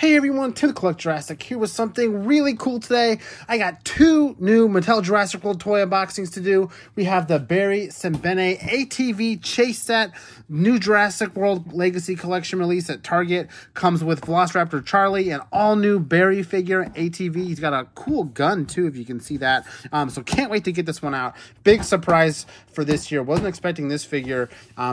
Hey everyone, to the Collect Jurassic here with something really cool today. I got two new Mattel Jurassic World toy unboxings to do. We have the Barry Sembène ATV chase set, new Jurassic World Legacy Collection release at Target. Comes with Velociraptor Charlie, an all new Barry figure ATV. He's got a cool gun too, if you can see that. So can't wait to get this one out. Big surprise for this year. Wasn't expecting this figure.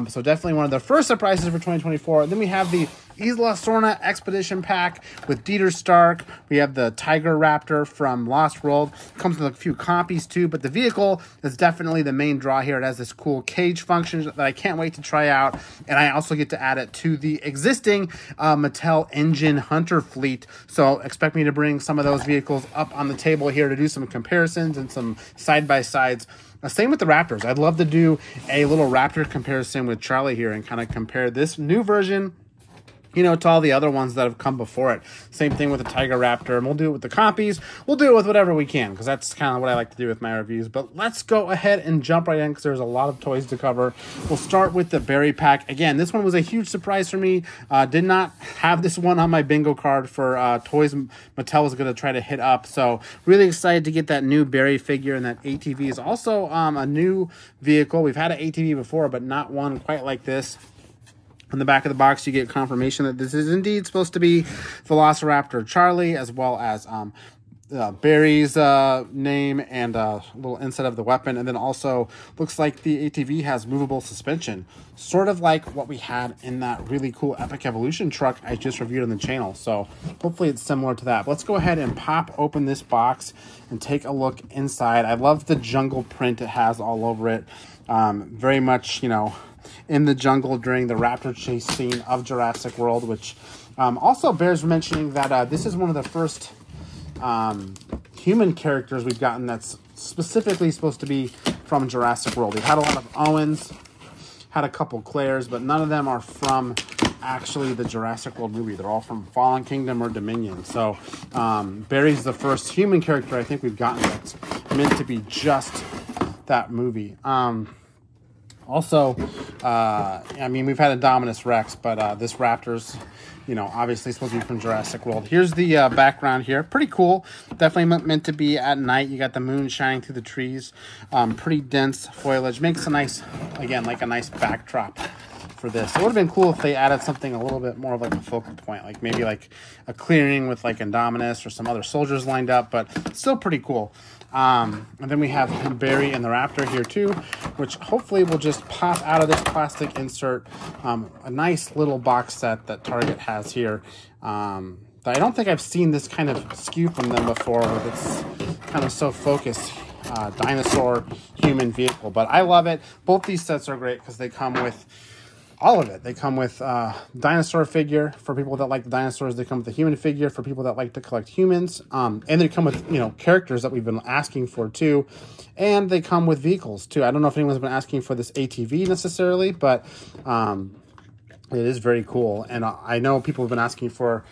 So definitely one of the first surprises for 2024. Then we have the Isla Sorna Expedition Pack with Dieter Stark. We have the Tiger Raptor from Lost World. Comes with a few Compies too, but the vehicle is definitely the main draw here. It has this cool cage function that I can't wait to try out. And I also get to add it to the existing Mattel InGen Hunter fleet. So expect me to bring some of those vehicles up on the table here to do some comparisons and some side-by-sides. Same with the Raptors. I'd love to do a little Raptor comparison with Charlie here and kind of compare this new version, you know, to all the other ones that have come before it. Same thing with the Tiger Raptor, and we'll do it with the Compies. We'll do it with whatever we can, because that's kind of what I like to do with my reviews. But let's go ahead and jump right in, because there's a lot of toys to cover. We'll start with the Barry pack. Again, this one was a huge surprise for me. Did not have this one on my bingo card for toys Mattel was going to try to hit up. So really excited to get that new Barry figure, and that ATV is also a new vehicle. We've had an ATV before, but not one quite like this. On the back of the box, you get confirmation that this is indeed supposed to be Velociraptor Charlie, as well as Barry's name and a little inset of the weapon. And then also looks like the ATV has movable suspension, sort of like what we had in that really cool Epic Evolution truck I just reviewed on the channel. So hopefully it's similar to that. But let's go ahead and pop open this box and take a look inside. I love the jungle print it has all over it. Very much, you know, in the jungle during the raptor chase scene of Jurassic World, which also bears mentioning that this is one of the first human characters we've gotten that's specifically supposed to be from Jurassic World. We've had a lot of Owens, had a couple Claires, but none of them are from actually the Jurassic World movie. They're all from Fallen Kingdom or Dominion. So Barry's the first human character I think we've gotten that's meant to be just that movie. Also, I mean, we've had Indominus Rex, but this Raptor's, you know, obviously supposed to be from Jurassic World. Here's the background here. Pretty cool. Definitely meant to be at night. You got the moon shining through the trees. Pretty dense foliage. Makes a nice, again, like a nice backdrop for this. It would have been cool if they added something a little bit more of like a focal point, like maybe like a clearing with like Indominus or some other soldiers lined up, but still pretty cool. And then we have Barry and the Raptor here too, which hopefully will just pop out of this plastic insert. A nice little box set that Target has here. That I don't think I've seen this kind of SKU from them before. It's kind of so focused. Dinosaur human vehicle, but I love it. Both these sets are great because they come with all of it. They come with dinosaur figure for people that like the dinosaurs. They come with a human figure for people that like to collect humans. And they come with, you know, characters that we've been asking for too. And they come with vehicles too. I don't know if anyone's been asking for this ATV necessarily, but it is very cool. And I know people have been asking for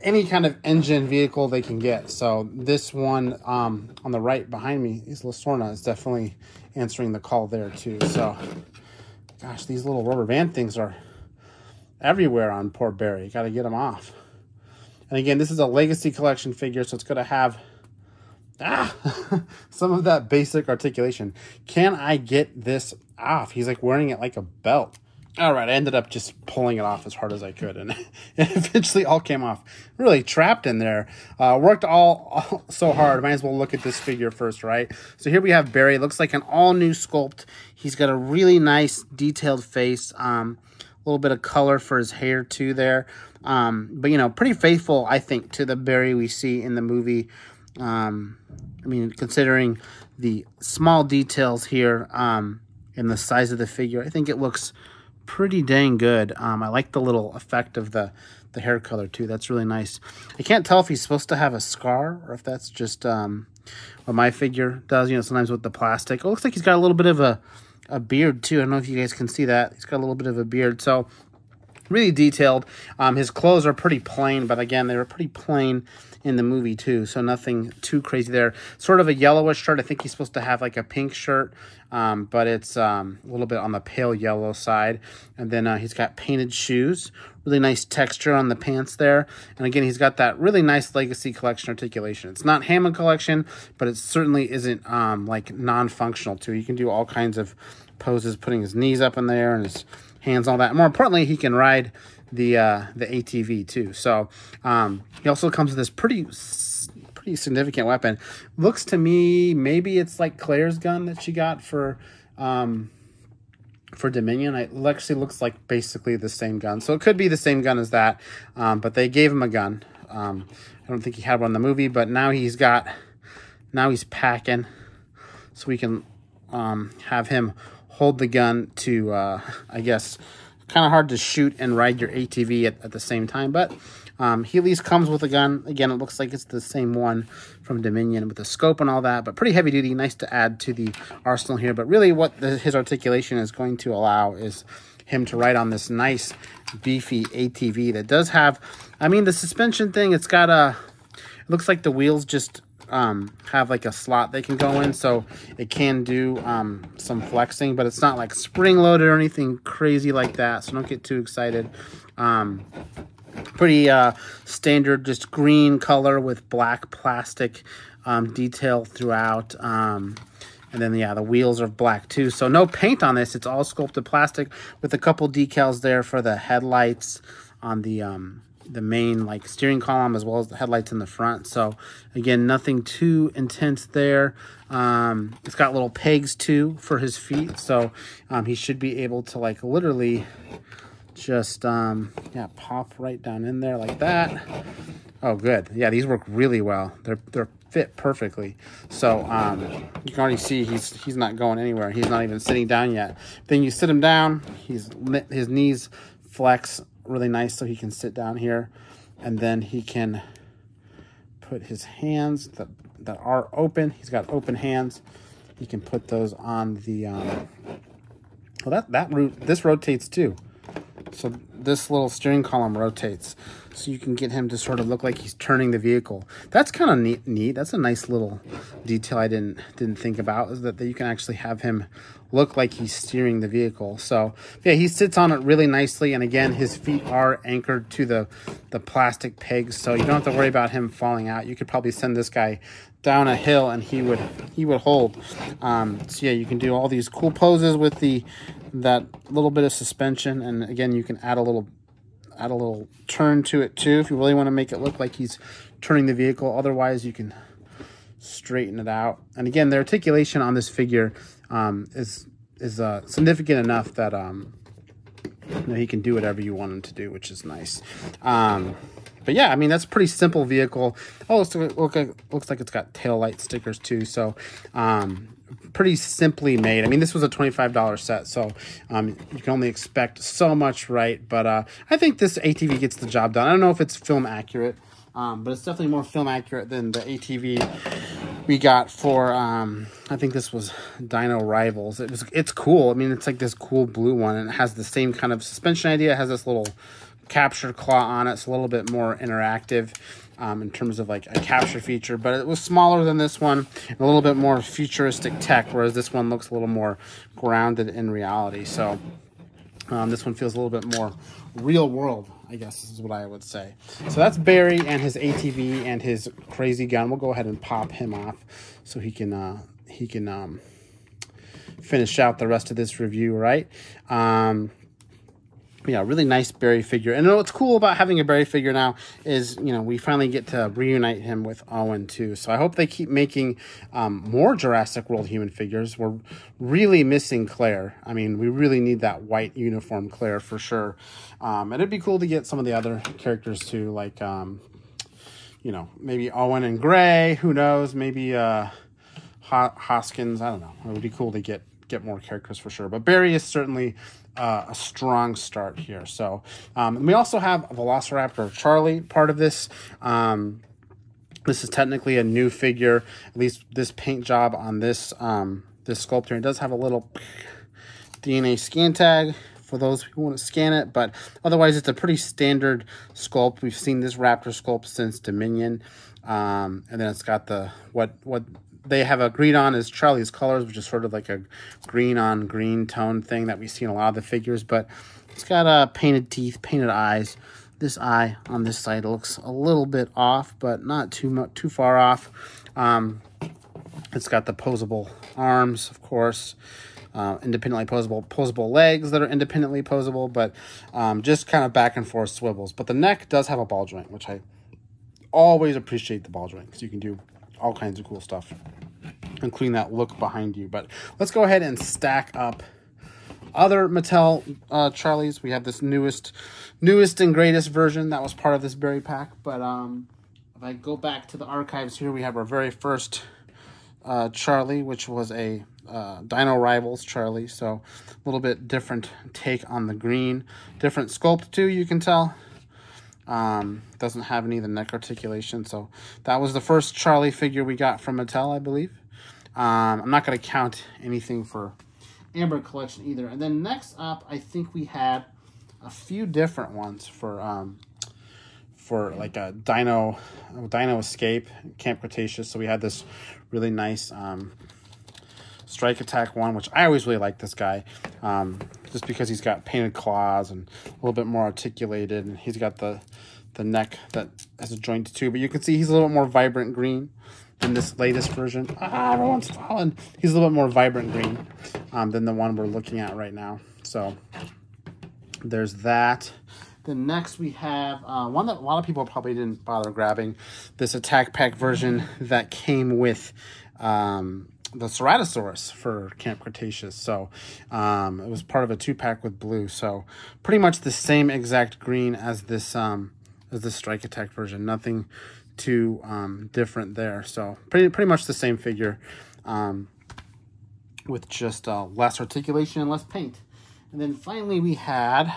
any kind of InGen vehicle they can get. So this one on the right behind me, Isla Sorna, is definitely answering the call there too. So gosh, these little rubber band things are everywhere on poor Barry. Got to get them off. And again, this is a Legacy Collection figure, so it's going to have some of that basic articulation. Can I get this off? He's like wearing it like a belt. All right, I ended up just pulling it off as hard as I could, and it eventually all came off. Really trapped in there. Worked all so hard. Might as well look at this figure first, right? So here we have Barry. Looks like an all-new sculpt. He's got a really nice detailed face. A little bit of color for his hair, too, there. But, you know, pretty faithful, I think, to the Barry we see in the movie. I mean, considering the small details here and the size of the figure, I think it looks pretty dang good. I like the little effect of the hair color too. That's really nice. I can't tell if he's supposed to have a scar or if that's just what my figure does, you know, sometimes with the plastic. It looks like he's got a little bit of a beard too. I don't know if you guys can see that. He's got a little bit of a beard. So really detailed. His clothes are pretty plain, but again, they were pretty plain in the movie too, so nothing too crazy there. Sort of a yellowish shirt. I think he's supposed to have like a pink shirt, but it's a little bit on the pale yellow side. And then he's got painted shoes. Really nice texture on the pants there. And again, he's got that really nice Legacy Collection articulation. It's not Hammond Collection, but it certainly isn't like non-functional too. You can do all kinds of poses, putting his knees up in there and his hands, all that. More importantly, he can ride the ATV too. So he also comes with this pretty significant weapon. Looks to me, maybe it's like Claire's gun that she got for Dominion. It actually looks like basically the same gun. So it could be the same gun as that, but they gave him a gun. I don't think he had one in the movie, but now he's packing, so we can have him hold the gun to, I guess, kind of hard to shoot and ride your ATV at the same time, but he at least comes with a gun. Again, it looks like it's the same one from Dominion with the scope and all that, but pretty heavy duty, nice to add to the arsenal here. But really what his articulation is going to allow is him to ride on this nice beefy ATV that does have, I mean, the suspension thing, it's got it looks like the wheels just have like a slot they can go in, so it can do some flexing, but it's not like spring loaded or anything crazy like that, so don't get too excited. Pretty standard, just green color with black plastic detail throughout, and then yeah, the wheels are black too, so no paint on this. It's all sculpted plastic with a couple decals there for the headlights on the main like steering column, as well as the headlights in the front. So again, nothing too intense there. It's got little pegs too for his feet, so he should be able to like literally just yeah, pop right down in there like that. Oh good, yeah, these work really well. They're fit perfectly. So you can already see he's not going anywhere. He's not even sitting down yet. Then you sit him down, his knees flex really nice so he can sit down here, and then he can put his hands that are open. He's got open hands. He can put those on the well, this rotates too. So this little steering column rotates, so you can get him to sort of look like he's turning the vehicle. That's kind of neat. That's a nice little detail I didn't think about, is that you can actually have him look like he's steering the vehicle. So yeah, he sits on it really nicely, and again, his feet are anchored to the plastic pegs, so you don't have to worry about him falling out. You could probably send this guy down a hill and he would hold. So yeah, you can do all these cool poses with that little bit of suspension, and again, you can add a little turn to it too if you really want to make it look like he's turning the vehicle. Otherwise, you can straighten it out. And again, the articulation on this figure is significant enough that you know, he can do whatever you want him to do, which is nice. But yeah, I mean, that's a pretty simple vehicle. Oh, looks like it's got tail light stickers too. So pretty simply made. I mean, this was a $25 set, so you can only expect so much, right? But I think this ATV gets the job done. I don't know if it's film accurate, but it's definitely more film accurate than the ATV we got for I think this was Dino Rivals. It's cool. I mean, it's like this cool blue one, and it has the same kind of suspension idea. It has this little capture claw on it. It's a little bit more interactive in terms of like a capture feature, but it was smaller than this one and a little bit more futuristic tech, whereas this one looks a little more grounded in reality. So this one feels a little bit more real world, I guess is what I would say. So that's Barry and his ATV and his crazy gun. We'll go ahead and pop him off so he can finish out the rest of this review, right? Yeah, really nice Barry figure. And what's cool about having a Barry figure now is, you know, we finally get to reunite him with Owen too. So I hope they keep making more Jurassic World human figures. We're really missing Claire. I mean, we really need that white uniform Claire for sure. And it'd be cool to get some of the other characters too, like, you know, maybe Owen and Gray. Who knows? Maybe Hoskins. I don't know. It would be cool to get more characters for sure. But Barry is certainly a strong start here. So we also have a Velociraptor Charlie part of this. This is technically a new figure, at least this paint job on this this sculptor. It does have a little DNA scan tag for those who want to scan it, but otherwise it's a pretty standard sculpt. We've seen this Raptor sculpt since Dominion. And then it's got the, what they have agreed on is Charlie's colors, which is sort of like a green on green tone thing that we see in a lot of the figures, but it's got painted teeth, painted eyes. This eye on this side looks a little bit off, but not too far off. It's got the posable arms, of course, independently posable legs that are independently posable, but just kind of back and forth swivels. But the neck does have a ball joint, which I always appreciate the ball joint because you can do all kinds of cool stuff, including that look behind you. But let's go ahead and stack up other Mattel Charlies. We have this newest and greatest version that was part of this berry pack. But if I go back to the archives here, we have our very first Charlie, which was a Dino Rivals Charlie. So a little bit different take on the green. Different sculpt too, you can tell. Doesn't have any of the neck articulation. So that was the first Charlie figure we got from Mattel, I believe. I'm not going to count anything for Amber collection either. And then next up, I think we had a few different ones for like a Dino Escape, Camp Cretaceous. So we had this really nice Strike Attack one, which I always really like this guy, just because he's got painted claws and a little bit more articulated, and he's got the neck that has a joint too. But you can see he's a little bit more vibrant green than this latest version. Everyone's falling. He's a little bit more vibrant green than the one we're looking at right now. So there's that. Then next we have one that a lot of people probably didn't bother grabbing, this Attack Pack version that came with the Ceratosaurus for Camp Cretaceous. So it was part of a 2-pack with blue. So pretty much the same exact green as this Strike Attack version. Nothing too different there. So pretty much the same figure, with just less articulation and less paint. And then finally we had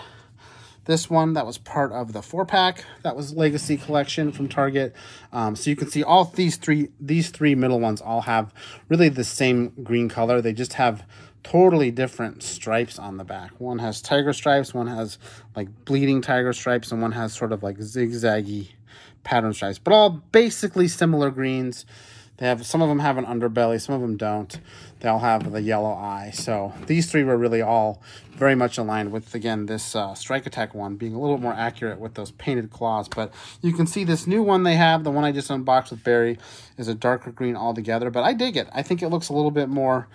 this one that was part of the 4-pack that was Legacy Collection from Target. So you can see all these three middle ones all have really the same green color. They just have totally different stripes on the back. One has tiger stripes, one has like bleeding tiger stripes, and one has sort of like zigzaggy pattern stripes, but all basically similar greens. They have, some of them have an underbelly, some of them don't. They all have the yellow eye. So these three were really all very much aligned with, again, this Strike Attack one being a little more accurate with those painted claws. But you can see this new one they have, the one I just unboxed with Barry, is a darker green altogether. But I dig it. I think it looks a little bit more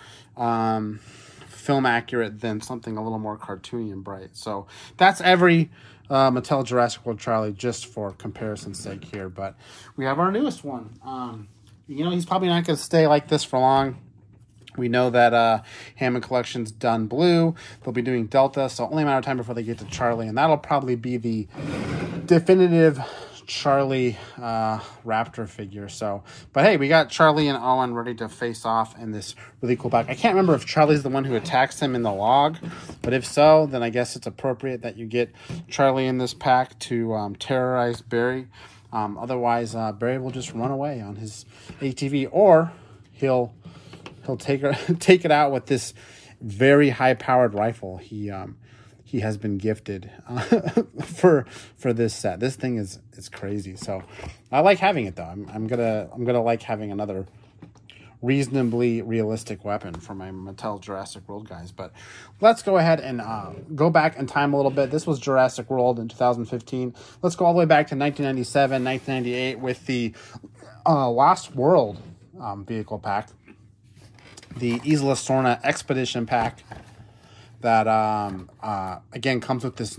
film accurate than something a little more cartoony and bright. So that's every Mattel Jurassic World Charlie, just for comparison's sake here. But we have our newest one. You know, he's probably not going to stay like this for long. We know that Hammond Collection's done blue. They'll be doing Delta, so only a matter of time before they get to Charlie, and that'll probably be the definitive Charlie Raptor figure. So, but hey, we got Charlie and Owen ready to face off in this really cool pack. I can't remember if Charlie's the one who attacks him in the log, but if so, then I guess it's appropriate that you get Charlie in this pack to terrorize Barry. Otherwise, Barry will just run away on his ATV, or he'll take it out with this very high-powered rifle he has been gifted for this set. This thing is crazy. So I like having it though. I'm gonna like having another reasonably realistic weapon for my Mattel Jurassic World guys. But let's go ahead and go back in time a little bit. This was Jurassic World in 2015. Let's go all the way back to 1997, 1998 with the Lost World vehicle pack. The Isla Sorna Expedition pack that, again, comes with this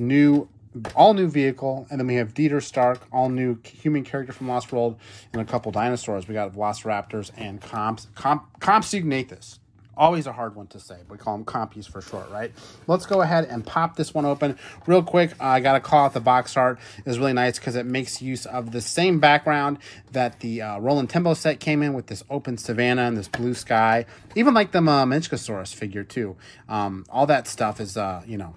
all-new vehicle. And then we have Dieter Stark, all-new human character from Lost World, and a couple dinosaurs. We got Velociraptors and Compsognathus. Always a hard one to say. We call them Compies for short, right? Let's go ahead and pop this one open real quick. I got to call out the box art. It's really nice because it makes use of the same background that the Roland Tembo set came in, with this open savanna and this blue sky. Even like the Minchkosaurus figure too. All that stuff is, you know,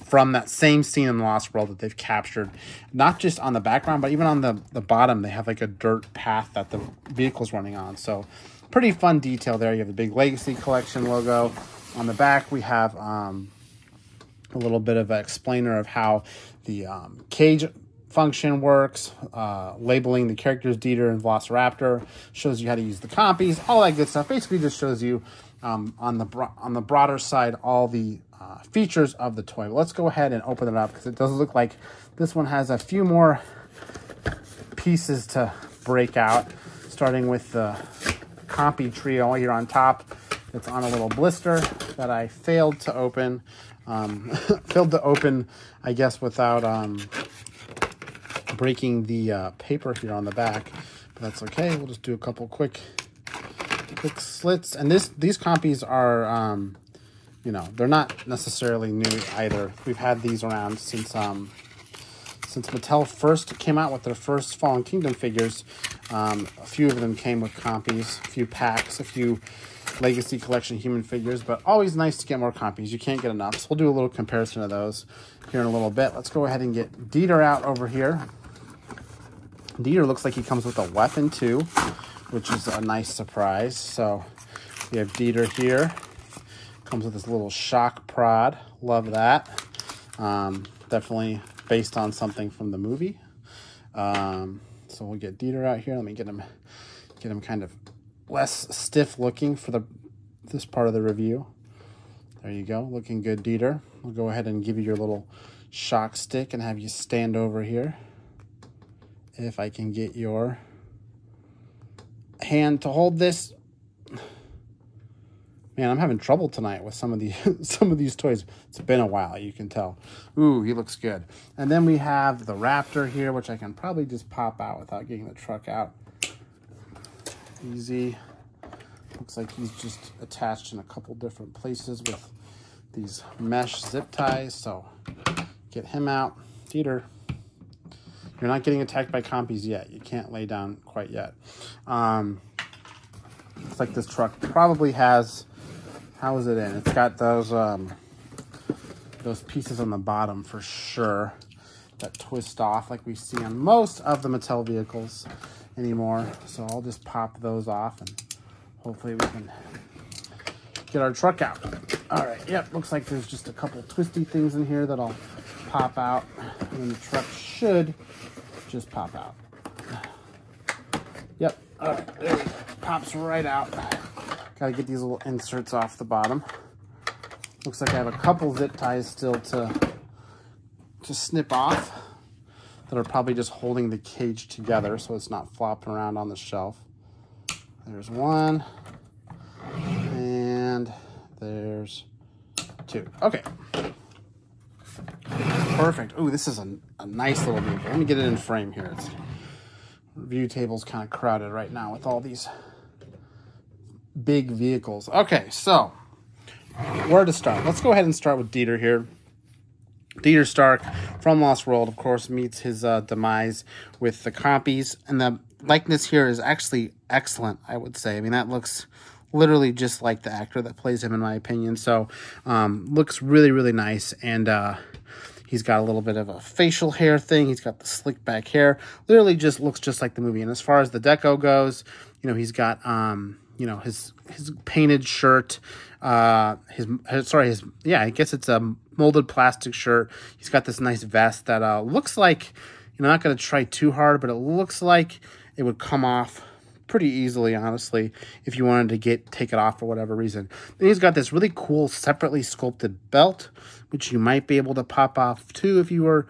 from that same scene in the Lost World that they've captured, not just on the background, but even on the bottom. They have like a dirt path that the vehicle's running on. So pretty fun detail there. You have the big Legacy Collection logo. On the back, we have a little bit of an explainer of how the cage function works, labeling the characters Dieter and Velociraptor, shows you how to use the Compies, all that good stuff. Basically just shows you on the broader side all the features of the toy. Let's go ahead and open it up because it does look like this one has a few more pieces to break out, starting with the Compie trio here on top. It's on a little blister that I failed to open. I guess, without breaking the paper here on the back. But that's okay. We'll just do a couple quick slits. And these Compies are, you know, they're not necessarily new either. We've had these around since Mattel first came out with their first Fallen Kingdom figures. A few of them came with Compies, a few packs, a few Legacy Collection human figures, but always nice to get more Compies. You can't get enough. So we'll do a little comparison of those here in a little bit. Let's go ahead and get Dieter out over here. Dieter looks like he comes with a weapon too, which is a nice surprise. So we have Dieter here. Comes with this little shock prod. Love that. Definitely based on something from the movie. So we'll get Dieter out here. Let me get him kind of less stiff looking for this part of the review. There you go, looking good, Dieter. We'll go ahead and give you your little shock stick and have you stand over here. If I can get your hand to hold this. Man, I'm having trouble tonight with some of these toys. It's been a while, you can tell. Ooh, he looks good. And then we have the Raptor here, which I can probably just pop out without getting the truck out. Easy. Looks like he's just attached in a couple different places with these mesh zip ties. So get him out. Dieter, you're not getting attacked by Compies yet. You can't lay down quite yet. Looks like this truck probably has, how is it in? It's got those pieces on the bottom for sure that twist off like we see on most of the Mattel vehicles anymore. So I'll just pop those off and hopefully we can get our truck out. All right, yep, looks like there's just a couple twisty things in here that I'll pop out, and then the truck should just pop out. Yep, all right, there we go. Pops right out. Gotta get these little inserts off the bottom. Looks like I have a couple zip ties still to snip off that are probably just holding the cage together so it's not flopping around on the shelf. There's one, and there's two. Okay. Perfect. Ooh, this is a nice little vehicle. Let me get it in frame here. It's review table's kind of crowded right now with all these big vehicles. Okay, so where to start? Let's go ahead and start with Dieter here. Dieter Stark from Lost World, of course, meets his demise with the Compies, and the likeness here is actually excellent, I would say. I mean, that looks literally just like the actor that plays him, in my opinion. So, looks really, really nice, and he's got a little bit of a facial hair thing. He's got the slick back hair. Literally just looks just like the movie. And as far as the deco goes, you know, he's got you know, his painted shirt, I guess it's a molded plastic shirt. He's got this nice vest that looks like, you know, not going to try too hard, but it looks like it would come off pretty easily, honestly, if you wanted to take it off for whatever reason. Then he's got this really cool separately sculpted belt, which you might be able to pop off too if you were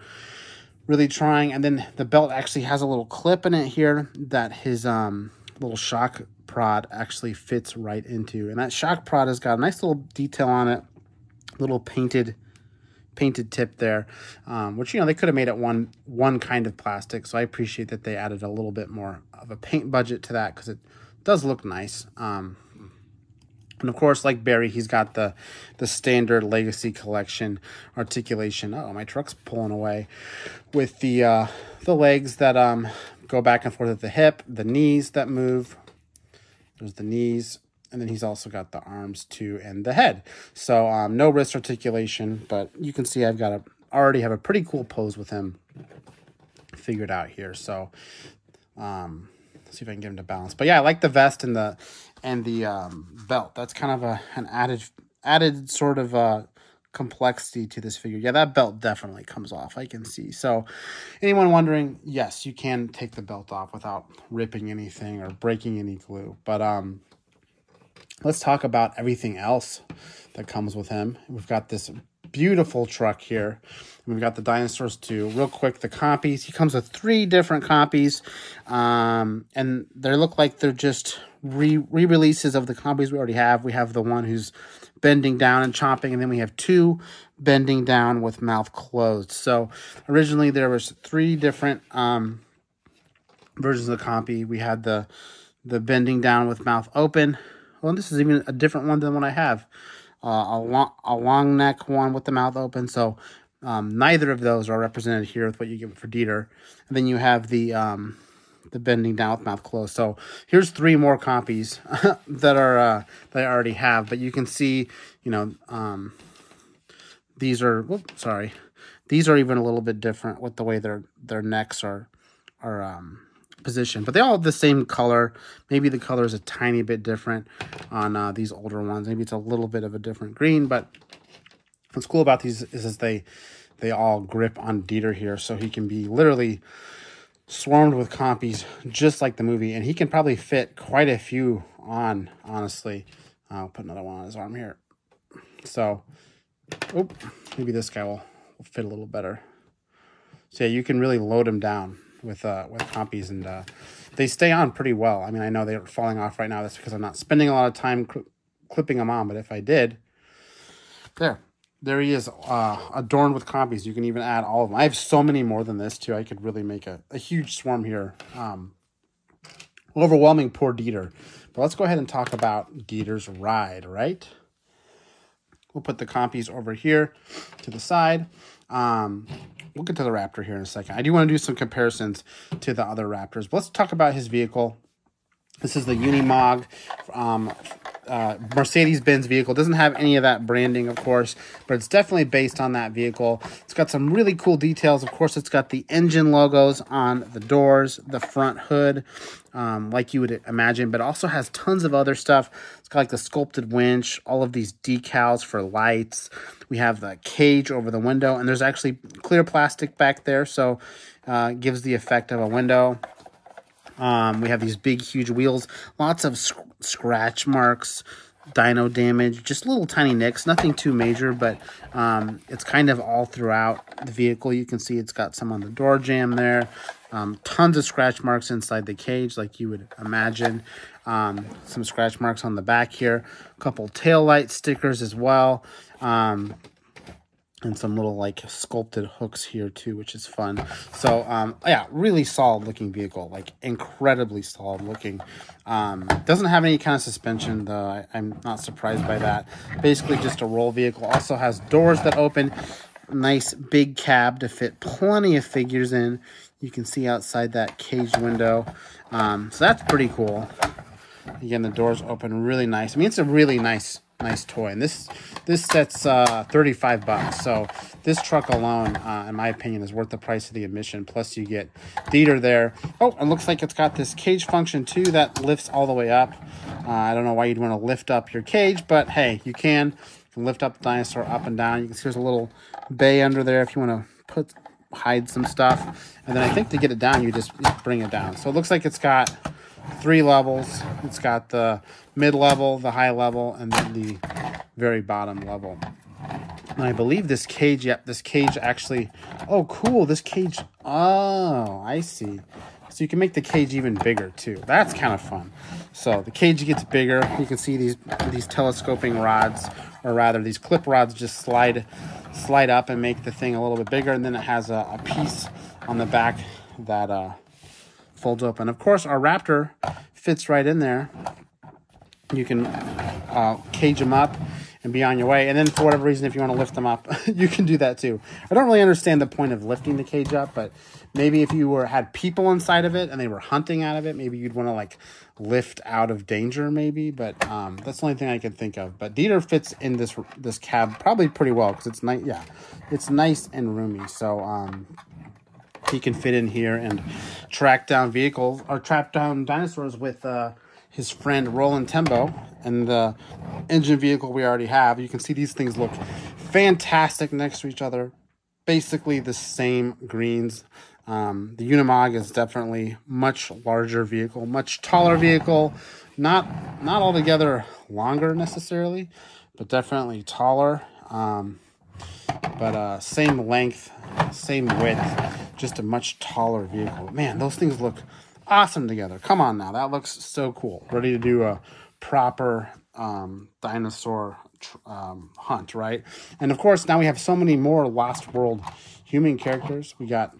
really trying. And then the belt actually has a little clip in it here that his little shock prod actually fits right into. And that shock prod has got a nice little detail on it, little painted tip there, which, you know, they could have made it one kind of plastic. So I appreciate that they added a little bit more of a paint budget to that because it does look nice. And of course, like Barry, he's got the standard Legacy Collection articulation. Oh, my truck's pulling away with the legs that go back and forth at the hip, the knees that move. There's the knees, and then he's also got the arms too and the head. So no wrist articulation, but you can see I've got already have a pretty cool pose with him figured out here. So let's see if I can get him to balance. But yeah, I like the vest and the belt. That's kind of an added sort of complexity to this figure. Yeah, that belt definitely comes off, I can see. So anyone wondering, yes, you can take the belt off without ripping anything or breaking any glue. But let's talk about everything else that comes with him. We've got this beautiful truck here. We've got the dinosaurs too. Real quick, the Compies. He comes with 3 different Compies, and they look like they're just re-releases of the Compies we already have. We have the one who's bending down and chomping, and then we have 2 bending down with mouth closed. So originally there was 3 different versions of the Compy. We had the bending down with mouth open. Well, this is even a different one than what I have. A long neck one with the mouth open. So neither of those are represented here with what you get for Dieter. And then you have the bending down with mouth closed. So here's 3 more Compies that are that I already have. But you can see, you know, these are. Whoops, sorry, these are even a little bit different with the way their necks are position, but they all have the same color. Maybe the color is a tiny bit different on these older ones. Maybe it's a little bit of a different green, but what's cool about these is they all grip on Dieter here, so he can be literally swarmed with Compies just like the movie, and he can probably fit quite a few on, honestly. I'll put another one on his arm here. So, maybe this guy will fit a little better. So yeah, you can really load him down with Compies, and they stay on pretty well. I mean, I know they're falling off right now. That's because I'm not spending a lot of time clipping them on, but if I did, there he is, adorned with Compies. You can even add all of them. I have so many more than this too. I could really make a huge swarm here. Overwhelming poor Dieter. But let's go ahead and talk about Dieter's ride, right? We'll put the Compies over here to the side. We'll get to the Raptor here in a second. I do want to do some comparisons to the other Raptors. But let's talk about his vehicle. This is the Unimog Mercedes-Benz vehicle. It doesn't have any of that branding, of course, but it's definitely based on that vehicle. It's got some really cool details. Of course, it's got the InGen logos on the doors, the front hood, like you would imagine, but also has tons of other stuff. It's got like the sculpted winch, all of these decals for lights. We have the cage over the window, and there's actually clear plastic back there, so it gives the effect of a window. We have these big, huge wheels, lots of scratch marks, dyno damage, just little tiny nicks, nothing too major, but it's kind of all throughout the vehicle. You can see it's got some on the door jamb there, tons of scratch marks inside the cage, like you would imagine. Some scratch marks on the back here, a couple taillight stickers as well. And some little like sculpted hooks here too, which is fun. So yeah, really solid looking vehicle, like incredibly solid looking. Doesn't have any kind of suspension though. I'm not surprised by that. Basically just a roll vehicle. Also has doors that open, nice big cab to fit plenty of figures in. You can see outside that caged window. So that's pretty cool. Again, the doors open really nice. I mean, it's a really nice toy, and this set's $35. So this truck alone, in my opinion, is worth the price of the admission. Plus, you get Dieter there. Oh, it looks like it's got this cage function too that lifts all the way up. I don't know why you'd want to lift up your cage, but hey, you can. You can lift up the dinosaur up and down. You can see there's a little bay under there if you want to hide some stuff. And then I think to get it down, you just bring it down. So it looks like it's got 3 levels. It's got the mid-level, the high level, and then the very bottom level. And I believe this cage, yep, this cage actually, oh, cool, this cage, oh, I see. So you can make the cage even bigger, too. That's kind of fun. So the cage gets bigger. You can see these telescoping rods, or rather these clip rods just slide up and make the thing a little bit bigger, and then it has a piece on the back that folds open. Of course, our Raptor fits right in there. You can cage them up and be on your way. And then for whatever reason, if you want to lift them up, you can do that too. I don't really understand the point of lifting the cage up, but maybe if you had people inside of it and they were hunting out of it, maybe you'd want to like lift out of danger maybe. But that's the only thing I can think of. But Dieter fits in this cab probably pretty well because it's nice. Yeah, it's nice and roomy. So he can fit in here and track down vehicles or track down dinosaurs with his friend Roland Tembo and the InGen vehicle we already have. You can see these things look fantastic next to each other. Basically the same greens. The Unimog is definitely much larger vehicle, much taller vehicle. Not altogether longer necessarily, but definitely taller. But same length, same width, just a much taller vehicle. Man, those things look awesome together. Come on now, that looks so cool. Ready to do a proper dinosaur hunt, right? And of course, now we have so many more Lost World human characters. We got,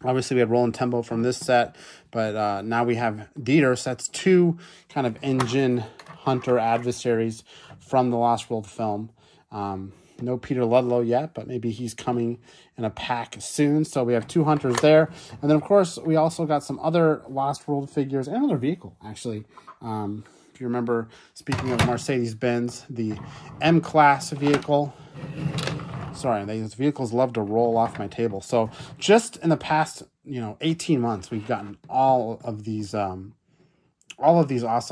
obviously we had Roland Tembo from this set, but now we have Dieter. So that's two kind of InGen hunter adversaries from the Lost World film. No Peter Ludlow yet, but maybe he's coming in a pack soon. So we have two hunters there. And then, of course, we also got some other Lost World figures and another vehicle, actually. If you remember, speaking of Mercedes-Benz, the M-Class vehicle. Sorry, these vehicles love to roll off my table. So just in the past, 18 months, we've gotten all of these awesome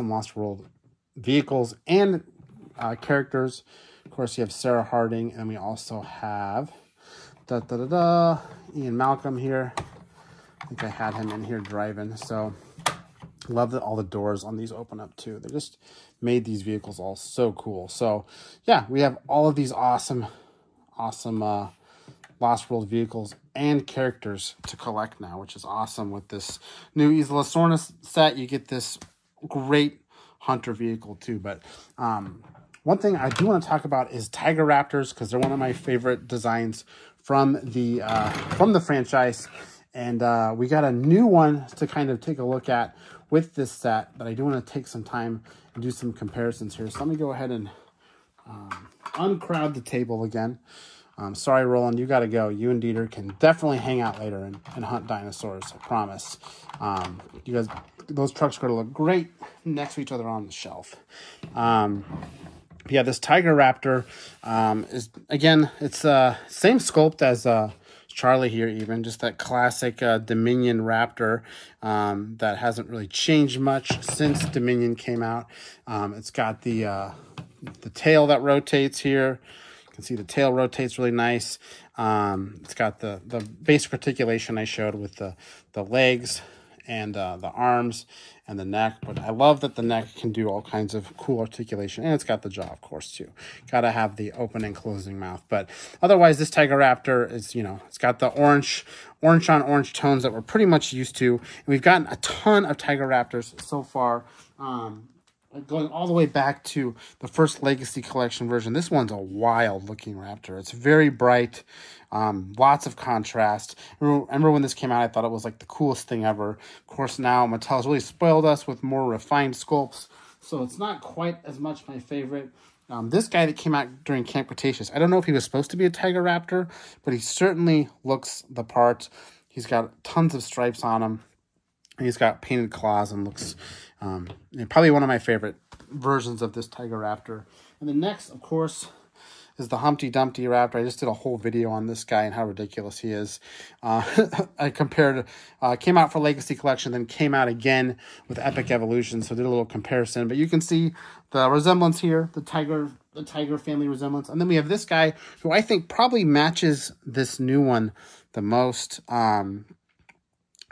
Lost World vehicles and characters. Of course, you have Sarah Harding, and we also have Ian Malcolm here. I think I had him in here driving. So love that all the doors on these open up too. They just made these vehicles all so cool. So yeah, we have all of these awesome Lost World vehicles and characters to collect now, which is awesome. With this new Isla Sorna set, you get this great hunter vehicle too. But one thing I do want to talk about is Tiger Raptors, because they're one of my favorite designs from the franchise. And we got a new one to kind of take a look at with this set, but I do want to take some time and do some comparisons here. So let me go ahead and uncrowd the table again. Sorry, Roland, you got to go. You and Dieter can definitely hang out later and hunt dinosaurs, I promise. You guys, those trucks are going to look great next to each other on the shelf. Yeah, this Tiger Raptor is, again, it's same sculpt as Charlie here, even just that classic Dominion Raptor that hasn't really changed much since Dominion came out. It's got the tail that rotates here. You can see the tail rotates really nice. It's got the basic articulation I showed with the legs and the arms and the neck, but I love that the neck can do all kinds of cool articulation, and it's got the jaw, of course, too. Got to have the open and closing mouth, but otherwise, this Tiger Raptor is, it's got the orange on orange tones that we're pretty much used to, and we've gotten a ton of Tiger Raptors so far, going all the way back to the first Legacy Collection version. This one's a wild-looking Raptor. It's very bright, lots of contrast. I remember when this came out, I thought it was like the coolest thing ever. Of course, now Mattel's really spoiled us with more refined sculpts, so it's not quite as much my favorite. This guy that came out during Camp Cretaceous, I don't know if he was supposed to be a Tiger Raptor, but he certainly looks the part. He's got tons of stripes on him. He's got painted claws and looks probably one of my favorite versions of this Tiger Raptor. And the next, of course, is the Humpty Dumpty Raptor. I just did a whole video on this guy and how ridiculous he is. I compared, came out for Legacy Collection, then came out again with Epic Evolution, so did a little comparison. But you can see the resemblance here, the Tiger family resemblance. And then we have this guy who I think probably matches this new one the most.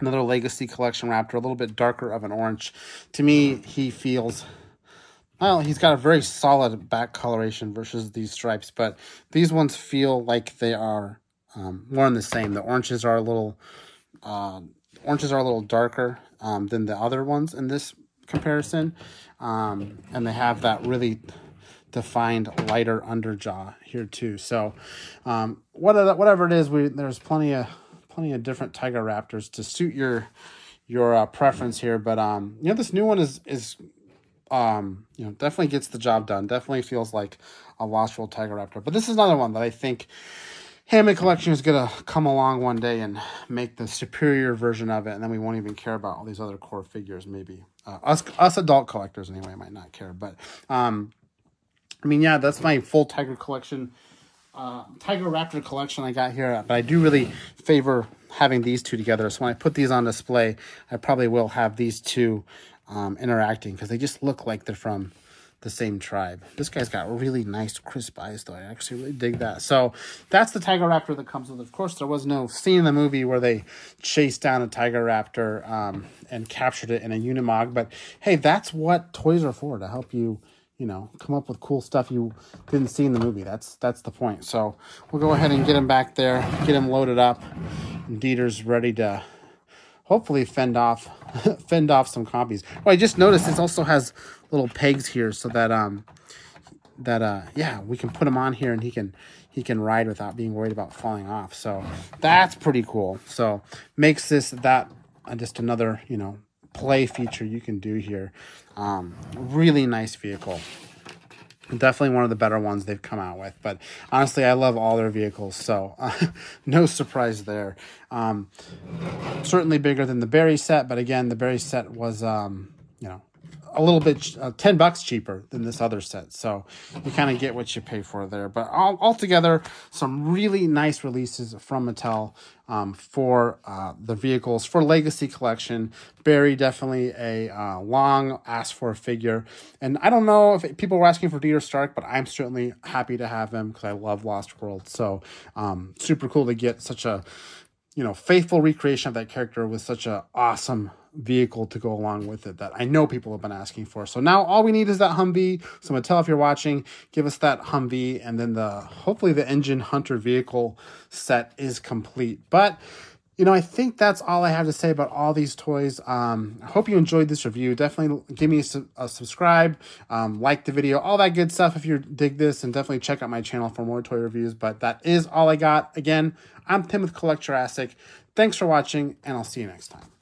Another Legacy Collection Raptor, a little bit darker of an orange. To me, he feels, well, he's got a very solid back coloration versus these stripes, but these ones feel like they are more in the same. The oranges are a little darker than the other ones in this comparison, and they have that really defined lighter underjaw here too. So whatever it is, there's plenty of different Tiger Raptors to suit your preference here, but this new one is definitely gets the job done. Definitely feels like a Lost World Tiger Raptor. But this is another one that I think Handmade Collection is gonna come along one day and make the superior version of it, and then we won't even care about all these other core figures. Maybe us adult collectors anyway might not care, but yeah, that's my full Tiger collection. Tiger Raptor collection I got here, but I do really favor having these two together. So when I put these on display, I probably will have these two interacting, because they just look like they're from the same tribe. This guy's got really nice crisp eyes, though. I actually really dig that. So that's the tiger raptor that comes with it. Of course, there was no scene in the movie where they chased down a tiger raptor and captured it in a Unimog. But hey, that's what toys are for, to help you, you know, come up with cool stuff you didn't see in the movie. That's the point. So we'll go ahead and get him back there, get him loaded up. And Dieter's ready to hopefully fend off some Compies. Oh, I just noticed this also has little pegs here, so that yeah, we can put him on here and he can ride without being worried about falling off. So that's pretty cool. So makes this just another, you know, play feature you can do here. Really nice vehicle. Definitely one of the better ones they've come out with. But honestly, I love all their vehicles, so no surprise there. Certainly bigger than the Barry set, but again, the Barry set was, you know, a little bit $10 cheaper than this other set, so you kind of get what you pay for there. But altogether, some really nice releases from Mattel for the vehicles for Legacy Collection. Barry, definitely a long asked for figure, and I don't know if people were asking for Dieter Stark, but I'm certainly happy to have him because I love Lost World. So super cool to get such a, you know, faithful recreation of that character with such a awesome vehicle to go along with it that I know people have been asking for. So now all we need is that Humvee. So Mattel, if you're watching, give us that Humvee, and then hopefully the InGen Hunter vehicle set is complete. But you know, I think that's all I have to say about all these toys. I hope you enjoyed this review. Definitely give me a subscribe, like the video, all that good stuff if you dig this, and definitely check out my channel for more toy reviews. But that is all I got. Again, I'm Tim with Collect Jurassic. Thanks for watching, and I'll see you next time.